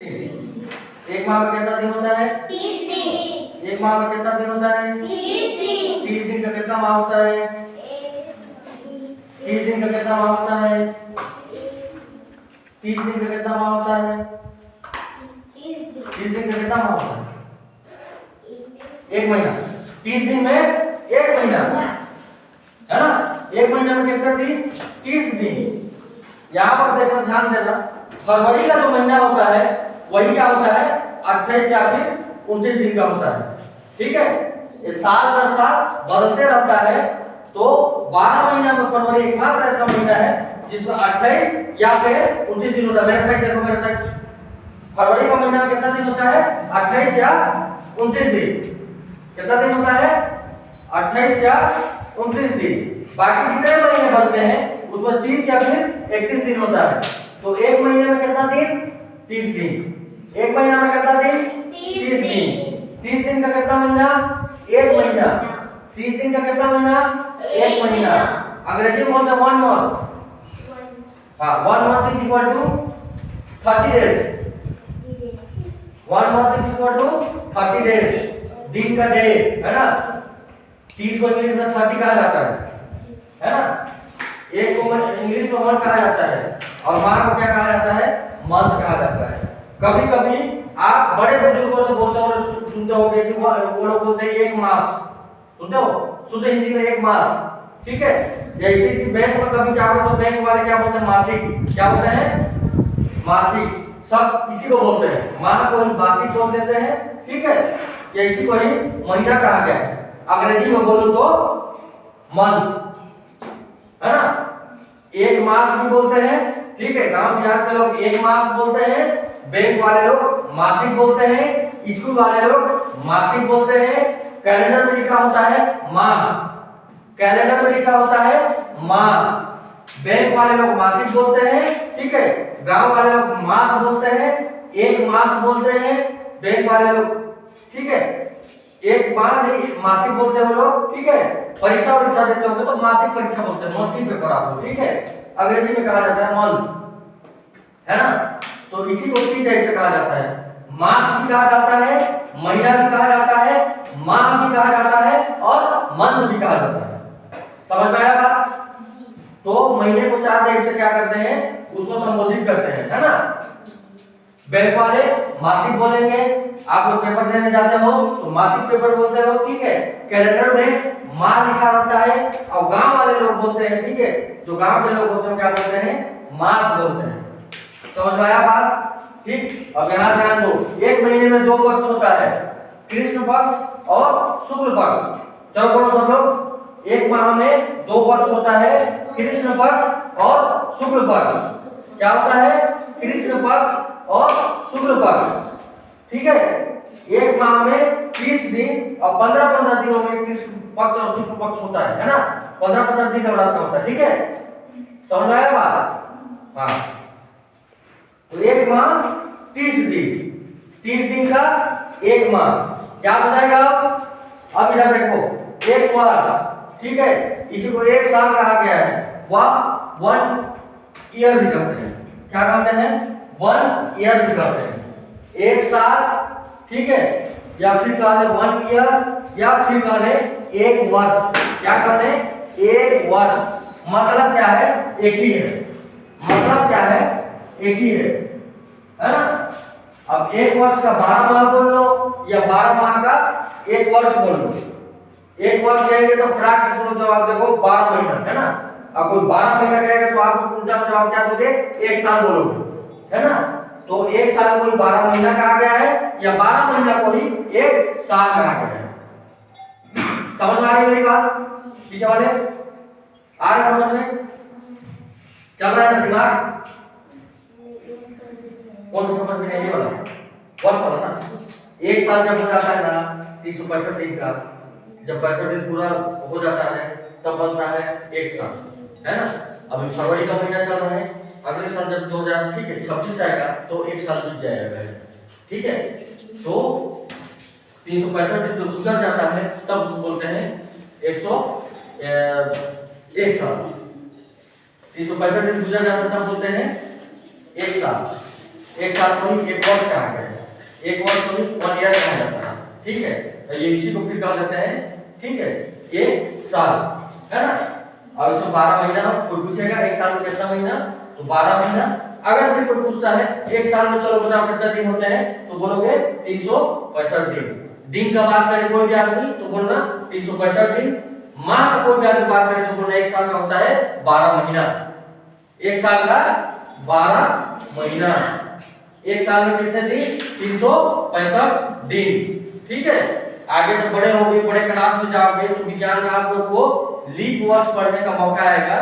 एक माह में कितना दिन होता है? 30 दिन। एक माह में कितना दिन होता है? 30 दिन। 30 दिन का कितना माह होता है? 30 दिन का कितना माह होता है? 30 दिन का कितना माह होता है? 30 दिन का कितना माह होता है? एक महीना। 30 दिन में एक महीना है ना। एक महीना में कितना दिन? 30 दिन। यहाँ पर देखना, ध्यान देना, फरवरी का जो महीना होता है वही क्या होता है? 28 या फिर 29 दिन का होता है। ठीक है, इस साल का साल बदलते रहता है। तो 12 महीना में फरवरी एकमात्र ऐसा महीना है जिसमें 28 या फिर 29 दिन होता है। मेरे साइड देखो, मेरे साइड फरवरी का महीना में कितना दिन होता है? 28 या 29 दिन। कितना दिन होता है? 28 या 29 दिन। बाकी जितने महीने बनते हैं उसमें 30 या फिर 31 दिन होता है। तो एक महीने में कितना दिन? 30 दिन। एक महीना में कितना दिन? 30 दिन। 30 दिन का कितना महीना? एक महीना। 30 दिन का कितना महीना? एक महीना। अंग्रेजी में बोलते हैं 1 मंथ। हाँ, 1 month is equal to 30 days. 1 month is equal to 30 days. दिन का डे है ना। 30 को इंग्लिश में 30 कहा जाता है ना। एक को इंग्लिश में 1 कहा जाता है और माह को क्या कहा जाता है? मंथ कहा जाता है। कभी कभी आप बड़े बुजुर्गों से बोलते हो, सुनते होगे कि वो लोग बोलते हैं 1 मास। सुनते हो? शुद्ध हिंदी में 1 मास। ठीक है, जैसे इसी बैंक में कभी जाओगे तो बैंक वाले क्या बोलते हैं? मासिक। क्या बोलते हैं? मासिक। सब इसी को बोलते हैं। माह को ही मासिक बोल देते हैं। ठीक है, या इसी को ही महीना कहा गया है। अंग्रेजी में बोलो तो मंथ है ना। 1 मास भी बोलते हैं। ठीक है, गांव देहात के लोग 1 मास बोलते हैं, बैंक वाले लोग मासिक बोलते हैं, स्कूल वाले लोग मासिक बोलते हैं। कैलेंडर में लिखा होता है माह। कैलेंडर में लिखा होता है माह। बैंक वाले लोग मासिक बोलते हैं। ठीक है, गांव वाले लोग मास बोलते हैं, 1 मास बोलते हैं बैंक वाले लोग। ठीक है, 1 माह नहीं मासिक बोलते हैं वो लोग। ठीक है, परीक्षा देते होंगे तो मासिक परीक्षा बोलते हैं, मंथली पेपर आपको। ठीक है, अंग्रेजी में कहा जाता है मंथ है ना। तो इसी को 3 टाइप से कहा जाता है। मास भी कहा जाता है, महीना भी कहा जाता है, माह भी कहा जाता है और मंथ भी कहा जाता है। समझ में आया बात? तो महीने को 4 टाइप से क्या करते हैं? उसको संबोधित करते हैं, है ना। बैंक वाले मासिक बोलेंगे। आप लोग पेपर देने जाते हो तो मासिक पेपर बोलते हो। ठीक है, कैलेंडर में माह लिखा रहता है और गांव वाले लोग बोलते हैं। ठीक है, जो गांव के लोग होते हैं क्या बोलते हैं? मास बोलते हैं। समझ में आया बात? ठीक, अब यहाँ ध्यान दो, एक महीने में 2 पक्ष होता है, कृष्ण पक्ष और शुक्ल पक्ष। चलो बोलो सब लोग, एक माह में 2 पक्ष होता है, कृष्ण पक्ष और शुक्ल पक्ष। क्या होता है? कृष्ण पक्ष और शुक्ल पक्ष। ठीक है, एक माह में 30 दिन और 15-15 दिनों में कृष्ण पक्ष और शुक्ल पक्ष होता है ना। 15-15 दिन नवरात्र होता है। ठीक है, समझ में आया बात? हाँ, तो एक माह 30 दिन। 30 दिन का एक माह क्या हो जाएगा? अब इधर देखो, एक वर्ष। ठीक है, इसी को 1 साल कहा गया है। वह 1 ईयर भी कहते हैं। क्या कहते हैं? 1 ईयर भी कहते हैं। 1 साल। ठीक है, या फिर कह ले 1 ईयर, या फिर कह ले 1 वर्ष। क्या कह ले? 1 वर्ष। मतलब क्या है? एक ही है। मतलब क्या है? एक ही है ना। अब 1 वर्ष का 12 माह बोल लो या 12 माह का 1 वर्ष बोल लो। 1 वर्ष कहेंगे तो फटाक से तुम जवाब देखो 12 महीना, है ना। अब कोई 12 महीना कहेगा तो आप उल्टा जवाब क्या दोगे? 1 साल बोलोगे, है ना। तो 1 साल को ही 12 महीना कहा गया है या 12 महीना को ही 1 साल कहा गया है। समझ में आ रही है मेरी बात? पीछे वाले आ रहे समझ में? चल रहा है ना दिमाग? कौन सा समझ में नहीं वाला? वर्ष वाला ना। 1 साल जब हो जाता है ना 365 दिन का, जब 65 दिन पूरा हो जाता है तब बनता है 1 साल, है ना। अभी फरवरी का महीना चल रहा है, अगले साल जब 2026 आएगा तो 1 साल बीत जाएगा। ठीक है, तो 365 दिन जब गुजर जाता है तब उसको बोलते हैं 1 साल। 365 दिन गुजर जाता है तब बोलते हैं 1 साल। एक साल को ही एक वर्ष कहा गया है, एक वर्ष को ही 1 ईयर कहा जाता है, ठीक है। तो ये इसी को फिर कहा जाता है, ठीक है, एक साल, है ना। अब इसमें 12 महीना, कोई पूछेगा एक साल में कितना महीना, तो 12 महीना। अगर फिर कोई पूछता है एक साल में चलो बताओ कितना दिन होते हैं, तो बोलोगे 365 दिन। दिन का बात करें कोई भी आदमी तो बोलना 365 दिन। माह का कोई भी आदमी बात करे तो बोलना एक साल का होता है 12 महीना। एक साल का 12 महीना, एक साल में कितने दिन, 365 दिन, ठीक है। आगे जब बड़े होगे, बड़े क्लास में जाओगे तो विज्ञान में आप लोग को लीप वर्ष पढ़ने का मौका आएगा।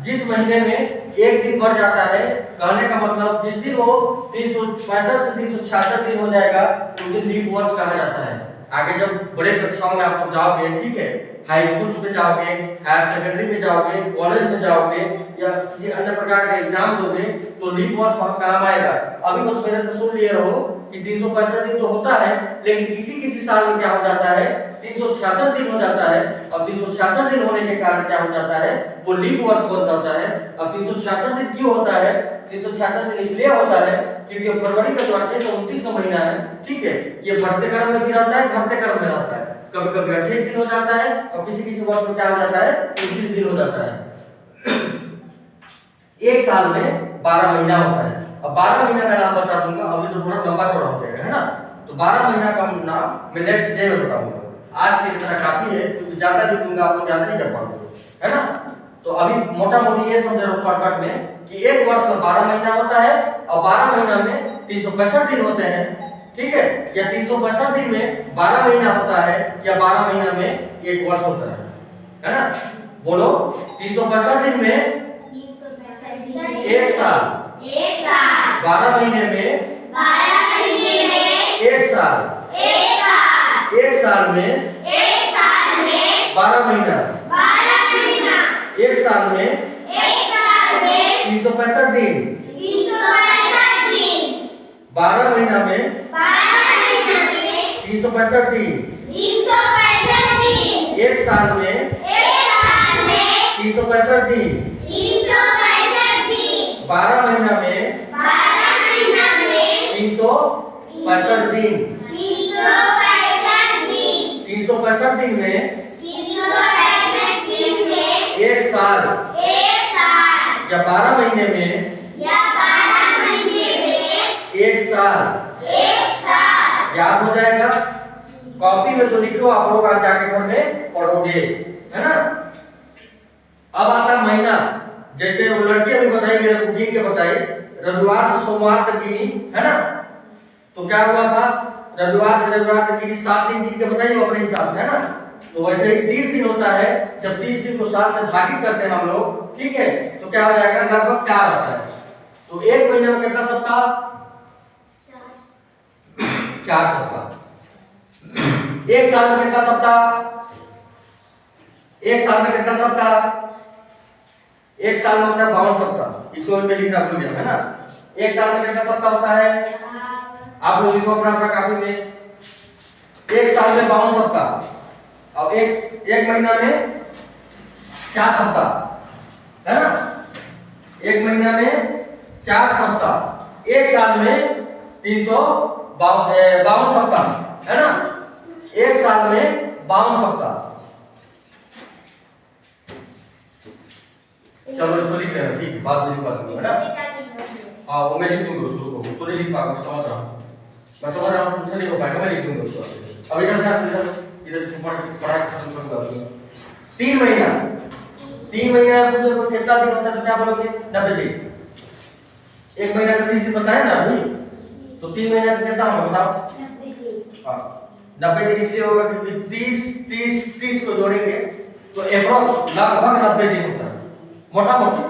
जिस महीने में एक दिन बढ़ जाता है, कहने का मतलब जिस दिन वो 365 से 366 दिन हो जाएगा तो उस दिन लीप वर्ष कहा जाता है। आगे जब बड़े कक्षाओं में आप लोग जाओगे, ठीक है, हाई स्कूल में जाओगे, हायर सेकेंडरी में जाओगे, कॉलेज में जाओगे या किसी अन्य प्रकार का एग्जाम दोगे तो लीप वर्ष वहां काम आएगा। अभी बस मेरे से सुन लिए रहो कि 365 दिन तो होता है, लेकिन किसी किसी साल में क्या हो जाता है, 366 दिन हो जाता है। और 366 दिन होने के कारण क्या हो जाता है, वो लीप वर्ष बन जाता है। अब 366 दिन क्यों होता है, 366 दिन इसलिए होता है क्योंकि फरवरी का जो 28 और 29 का महीना है, ठीक है, ये बढ़ते क्रम में भी रहता है, घटते क्रम में रहता है। कभी कभी 28 दिन हो जाता है और किसी किसी वर्ष में क्या हो जाता है, 29 दिन हो जाता है। एक साल में 12 महीना होता है। अब 12 महीना का नाम बता दूंगा, अभी तो थोड़ा लंबा चौड़ा हो जाएगा, है ना। तो 12 महीना का नाम मैं नेक्स्ट डे में बताऊंगा। आज की तरह काफी है क्योंकि ज्यादा दिन दूंगा आपको ज्यादा नहीं कर पाऊंगा, है ना। तो अभी मोटा मोटी ये समझ लो शॉर्टकट में कि एक वर्ष में 12 महीना होता है और 12 महीना में 365 दिन होते हैं, ठीक है। या 365 दिन में 12 महीना होता है या 12 महीना में एक वर्ष होता है ना। बोलो 365 दिन में 365 दिन एक साल, 12 महीने में 12 महीने में एक साल, एक साल में 12 महीना, 12 महीना, एक साल में 365 दिन, 365 दिन, 12 महीना में 365 दिन, 365 दिन, एक साल में 365 दिन, 365 दिन, 12 महीना में 365 दिन, 365 दिन में 365 दिन में एक साल या 12 महीने में 12 महीने में एक साल याद हो जाएगा। कॉपी में जो लिखो आप लोग आज जाके घर में पढ़ोगे, है ना। अब आता महीना, जैसे वो लड़की अभी बताई, मेरे को गिन के बताई, रविवार से सोमवार तक गिनी, है ना। तो क्या हुआ था, रविवार से रविवार तक गिनी, 7 दिन गिन के बताइए अपने हिसाब से, है ना। तो वैसे ही 30 दिन होता है। जब 30 दिन को 7 से भागित करते हैं हम लोग, ठीक है, तो क्या हो जाएगा, लगभग 4 आता है। तो एक महीने में कितना सप्ताह, 4 सप्ताह। एक साल में कितना सप्ताह, एक साल में कितना सप्ताह, एक साल में होता है 52 सप्ताह। इसको मैं लिखना भूल गया, है ना। एक साल में कितना सप्ताह होता है, आप लोग लिखो अपना अपना कॉपी में। एक साल में 52 सप्ताह और एक महीना में 4 सप्ताह, है ना। एक महीना में 4 सप्ताह, एक साल में 352 सप्ताह, है ना। एक साल में 52 सप्ताह। चलो इसको लिख लेना, ठीक है, बाद में लिखवा दूंगा, है ना। हाँ वो मैं लिख दूंगा शुरू को, तो नहीं लिख पाऊंगा, समझ रहा हूँ, मैं समझ रहा हूँ, तुमसे नहीं हो पाएगा, मैं लिख दूंगा उसको। अब इधर पढ़ाई खत्म कर दूंगा। 3 महीना, 3 महीना पूछे को कितना दिन होता है तो क्या बोलोगे, 90 दिन। एक महीना का 30 दिन बताया ना अभी, तो 3 महीना का कितना होगा बताओ। हाँ 90 दिन इसलिए होगा क्योंकि 30 को जोड़ेंगे तो अप्रोक्स लगभग 90 दिन होता है। मोटा मोटी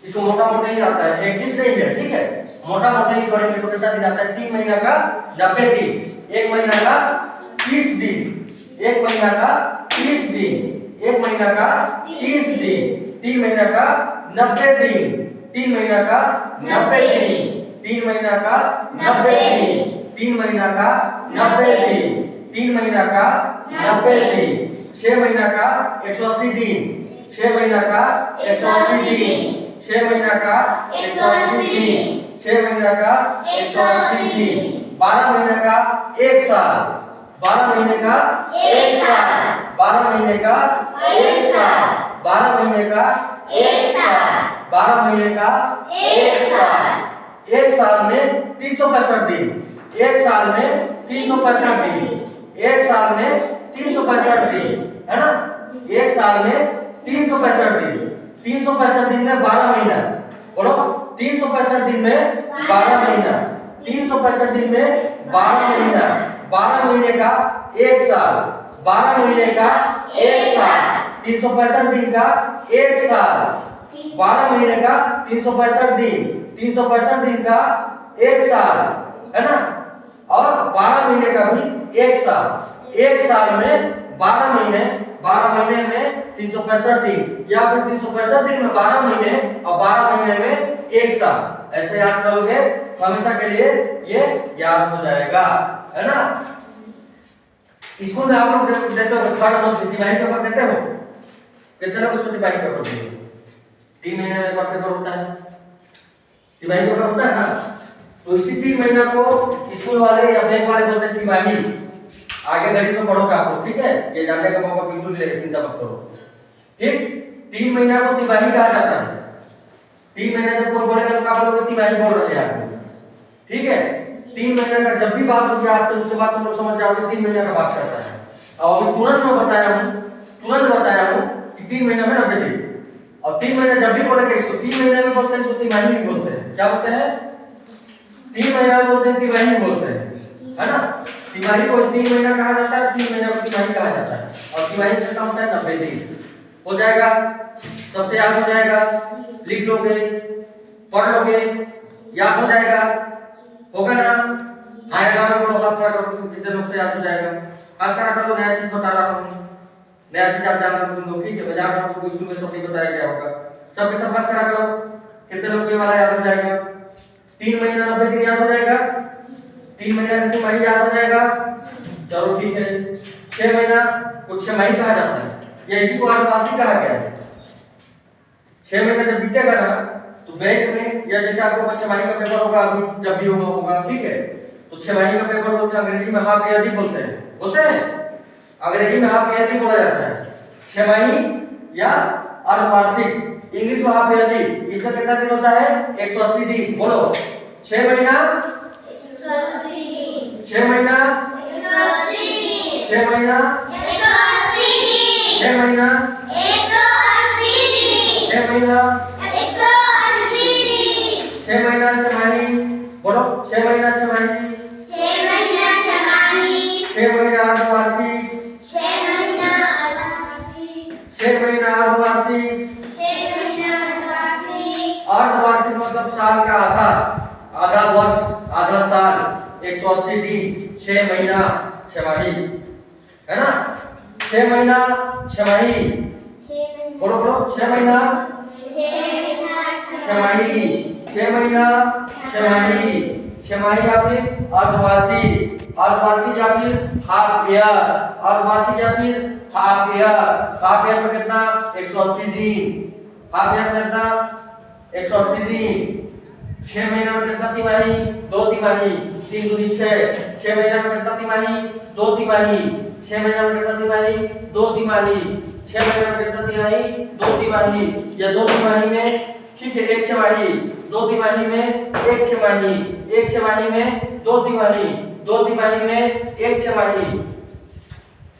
इसको मोटा मोटा ही आता है, एग्जैक्ट नहीं है, ठीक है। मोटा मोटा ही जोड़ेंगे तो कितना दिन आता है, 3 महीना का 90 दिन, एक महीना का 30 दिन, एक महीना का 30 दिन, एक महीना का 30 दिन, 3 महीना का 90 दिन, 3 महीना का 90 दिन, 3 महीना का 90 दिन, 3 महीना का 90 दिन, 3 महीना का 90 दिन, 6 महीना का 180 दिन, 6 महीना का 180 दिन, 6 महीना का 180 दिन, 6 महीने का 180 दिन, 12 महीने का 1 साल, 12 महीने का 1 साल, 12 महीने का 1 साल, 12 महीने का 1 साल, 12 महीने का 1 साल। एक साल में 365 दिन, एक साल में 365 दिन, एक साल में 365 दिन, है ना? एक साल में 365 दिन, 365 दिन में 12 महीना, बोलो 365 दिन में 12 महीना, 365 दिन में 12 महीना, 12 महीने का 1 साल, 12 महीने का 1 साल, 365 दिन का 1 साल, 12 महीने का 365 दिन, 365 दिन का 1 साल, है ना? और 12 महीने का भी 1 साल। एक साल में 12 महीने, 12 महीने में 365 दिन, या फिर 365 दिन में 12 महीने और 12 महीने में 1 साल। ऐसे याद करोगे हमेशा के लिए ये याद हो जाएगा, है ना? स्कूल में आप लोग देते हो थर्ड मंथ तिमाही पेपर देते हो, कितने लोग उसको तिमाही पेपर देते हो? 3 महीने में एक बार पेपर होता है, तिमाही पेपर होता है ना? तो इसी 3 महीना को स्कूल वाले या बैंक वाले बोलते हैं तिमाही। आगे गणित में पढ़ोगे आप लोग, ठीक है? ये जानने का मौका बिल्कुल मिलेगा, चिंता मत करो, ठीक? 3 महीना को तिमाही कहा जाता है। 3 महीने जब कोई बोलेगा तो आप लोग तिमाही बोल रहे हैं, ठीक है? 3 महीने का जब भी बात होगी आज से उसके बाद तुम लोग समझ जाओगे 3 महीने का बात करता है। और अभी तुरंत मैं बताया हूँ कि 3 महीने में 90 दिन, और 3 महीने जब भी बोलेंगे इसको 3 महीने में बोलते हैं, इसको तिमाही भी बोलते हैं। क्या बोलते हैं? 3 महीना बोलते हैं, तिमाही बोलते हैं, है ना? तिमाही को 3 महीना कहा जाता है, 3 महीना को तिमाही कहा जाता है। और तिमाही कितना होता है? 90 दिन। हो जाएगा, सबसे याद हो जाएगा, लिख लोगे, पढ़ लोगे, याद हो जाएगा, होगा ना? हाँ या ना बोलो, हाथ खड़ा करो, कितने लोग से याद हो जाएगा? हाथ खड़ा करो, नया चीज बता रहा हूँ, नया चीज आप जान रहे हो तुम लोग, ठीक है? मैं जान रहा हूँ स्कूल में सब नहीं बताया गया होगा, सबके सब हाथ खड़ा करो, कितने लोग ये वाला याद हो जाएगा? 3 महीना 90 दिन याद हो जाएगा, 3 महीना का तिमाही याद हो जाएगा, चलो ठीक है। 6 महीना को 6 माही कहा जाता है, या इसी को अर्धवार्षिक कहा गया है। 6 महीना जब बीतेगा ना तो बैंक में, या जैसे आपको 6 माही का पेपर होगा अभी, जब भी होगा, ठीक है? तो 6 माही का पेपर बोलते हैं, अंग्रेजी में हाफ ईयरली बोलते हैं, अंग्रेजी में हाफ ईयरली बोला जाता है। 6 माही या अर्धवार्षिक, इंग्लिश में हाफ ईयरली। इसका कितना दिन होता है? 180 दिन। बोलो 6 महीना 180 दिन, 6 महीना 180 दिन, 6 महीना 180 दिन, 6 महीना 180 दिन, 6 महीना 180 दिन, 6 महीना 6 माही, बोलो 6 महीना 6 माही, 6 महीना 6 माही, 6 महीना अर्धवार्षिक, 6 महीना अर्धवार्षिक, 6 महीना अर्धवार्षिक। 6 महीना अर्धवार्षिक, अर्धवार्षिक मतलब साल का आधा, आधा वर्ष, आधा साल, 180 दिन, 6 महीना 6 माही, है ना? 6 महीना 6 माही, 6 बोलो बोलो 6 महीना 6 6 माही, 6 महीना 6 माही, 6 माही या फिर अर्धवार्षिक, अर्धवार्षिक या फिर हाफ ईयर, अर्धवार्षिक या फिर हाफ ईयर। हाफ ईयर में कितना? 180 दिन। हाफ ईयर में कितना? 180 दिन। 6 महीना में कितना तिमाही? 2 तिमाही, 3 दूनी 6। 6 महीना में कितना तिमाही? 2 तिमाही। 6 महीना में कितना तिमाही? 2 तिमाही। 6 महीना में कितना तिमाही? 2 तिमाही। या 2 तिमाही में, ठीक है, 1 छमाही, 2 तिमाही में 1 छमाही, 1 छमाही में 2 तिमाही, 2 तिमाही में 1 छमाही।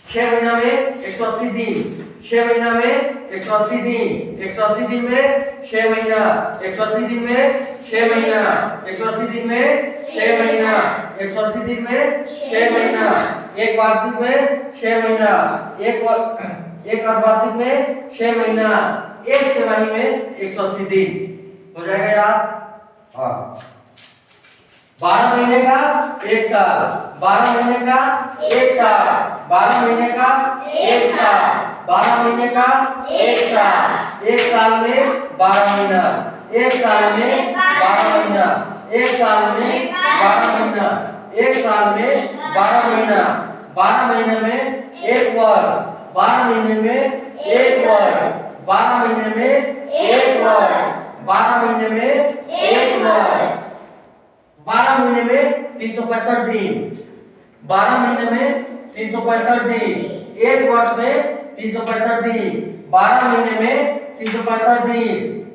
6 महीना में 180 दिन, 6 महीना में 180 दिन, 180 दिन में 6 महीना, 180 दिन में 6 महीना, 180 दिन में 6 महीना, 180 दिन में 6 महीना, एक वार्षिक में 6 महीना, एक अर्धवार्षिक में 6 महीना, एक छमाही में 180 दिन। हो जाएगा यार? हाँ। 12 महीने का 1 साल, 12 महीने का 1 साल, 12 महीने का 1 साल, 12 महीने का 1 साल, 1 साल में 12 महीना, 1 साल में 12 महीना, 1 साल में 12 महीना, 1 साल में 12 महीना, 12 महीने में 1 वर्ष, 12 महीने में 1 वर्ष, 12 महीने में 1 वर्ष, 12 महीने में 1 वर्ष, 12 महीने में 365 दिन, 12 महीने में 365 दिन, एक वर्ष में 365 दिन, 12 महीने में 365 दिन,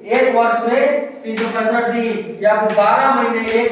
एक वर्ष में 365 दिन, या फिर 12 महीने एक